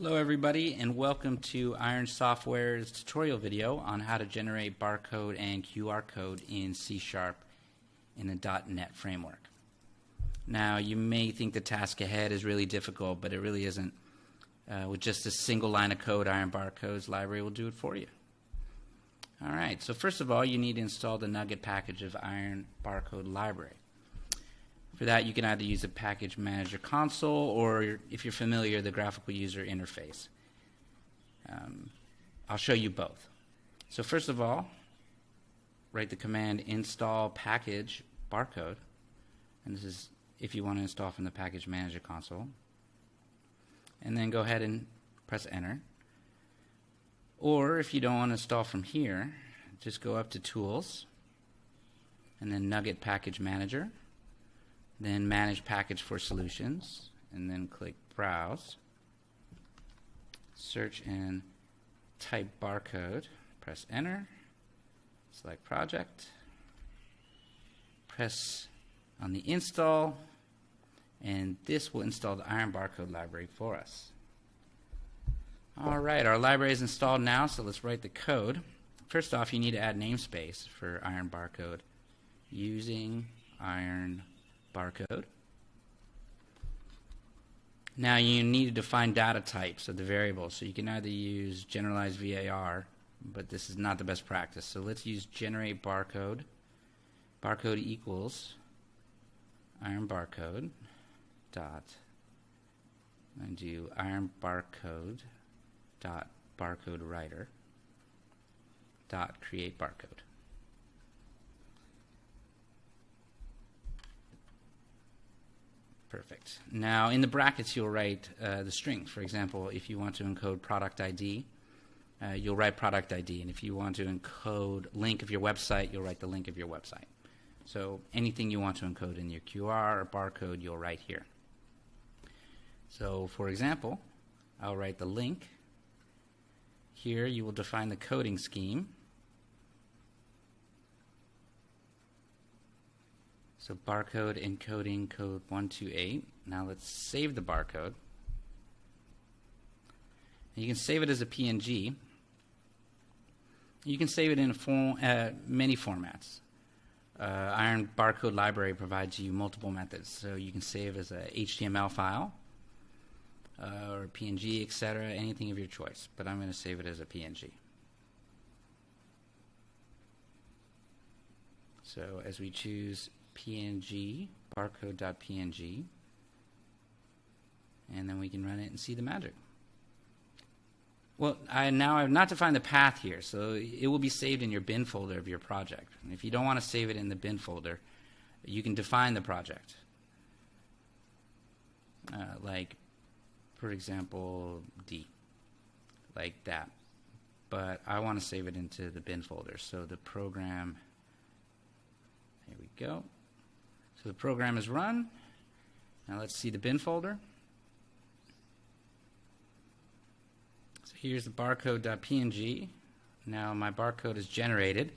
Hello everybody and welcome to Iron Software's tutorial video on how to generate barcode and QR code in C# in the .NET framework. Now you may think the task ahead is really difficult, but it really isn't. With just a single line of code, Iron Barcodes library will do it for you. Alright, so first of all you need to install the NuGet package of Iron Barcode library. For that, you can either use the Package Manager console or, if you're familiar, the graphical user interface. I'll show you both. So first of all, write the command install package barcode, and this is if you want to install from the Package Manager console. And then go ahead and press enter. Or if you don't want to install from here, just go up to Tools, and then NuGet Package Manager. Then Manage Package for Solutions, and then click Browse. Search and type barcode. Press Enter. Select Project. Press on the Install, and this will install the Iron Barcode library for us. Alright, our library is installed now, so let's write the code. First off, you need to add namespace for Iron Barcode using Iron Barcode. Now you need to define data types of the variables, so you can either use generalized VAR, but this is not the best practice. So let's use generate barcode. Barcode equals Iron Barcode dot, and do Iron Barcode dot barcode writer dot create barcode. Perfect. Now in the brackets you'll write the string. For example, if you want to encode product ID, you'll write product ID, and if you want to encode link of your website, you'll write the link of your website. So anything you want to encode in your QR or barcode, you'll write here. So for example, I'll write the link. Here you will define the coding scheme. So barcode encoding code 128. Now let's save the barcode. You can save it as a PNG. You can save it in many formats. Iron Barcode Library provides you multiple methods. So you can save as a HTML file or PNG, etc., anything of your choice. But I'm going to save it as a PNG. So as we choose PNG, barcode.png, and then we can run it and see the magic. Well, now I've not defined the path here, so it will be saved in your bin folder of your project. And if you don't want to save it in the bin folder, you can define the project. Like, for example, D, like that. But I want to save it into the bin folder, so the program, here we go. So the program is run. Now let's see the bin folder. So here's the barcode.png. Now my barcode is generated.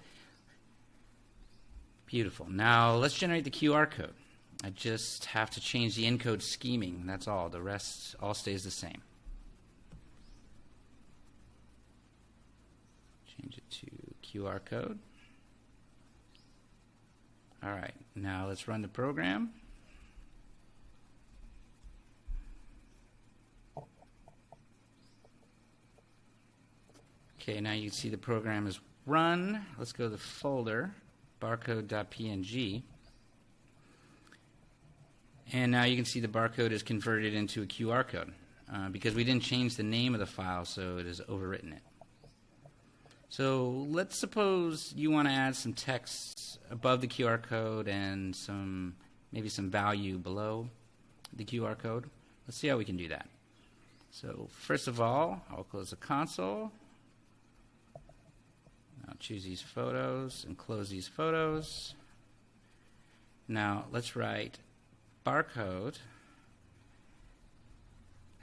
Beautiful. Now let's generate the QR code. I just have to change the encode scheming. That's all. The rest all stays the same. Change it to QR code. Alright, now let's run the program. Okay, now you can see the program is run. Let's go to the folder, barcode.png. And now you can see the barcode is converted into a QR code because we didn't change the name of the file, so it has overwritten it. So let's suppose you want to add some text above the QR code and maybe some value below the QR code. Let's see how we can do that. So first of all, I'll close the console. I'll choose these photos and close these photos. Now let's write barcode,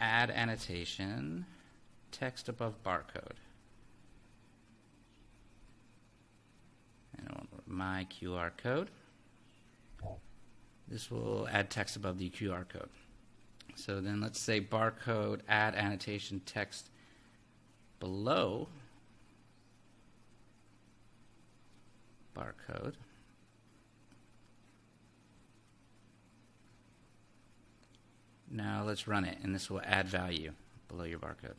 add annotation, text above barcode. My QR code. This will add text above the QR code. So then let's say barcode, add annotation text below barcode. Now let's run it, and this will add value below your barcode.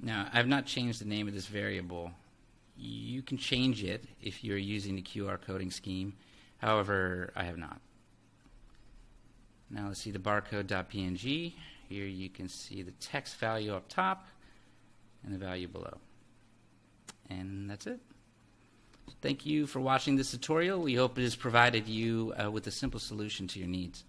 Now, I've not changed the name of this variable. You can change it if you're using the QR coding scheme. However, I have not. Now let's see the barcode.png. Here you can see the text value up top and the value below. And that's it. Thank you for watching this tutorial. We hope it has provided you with a simple solution to your needs.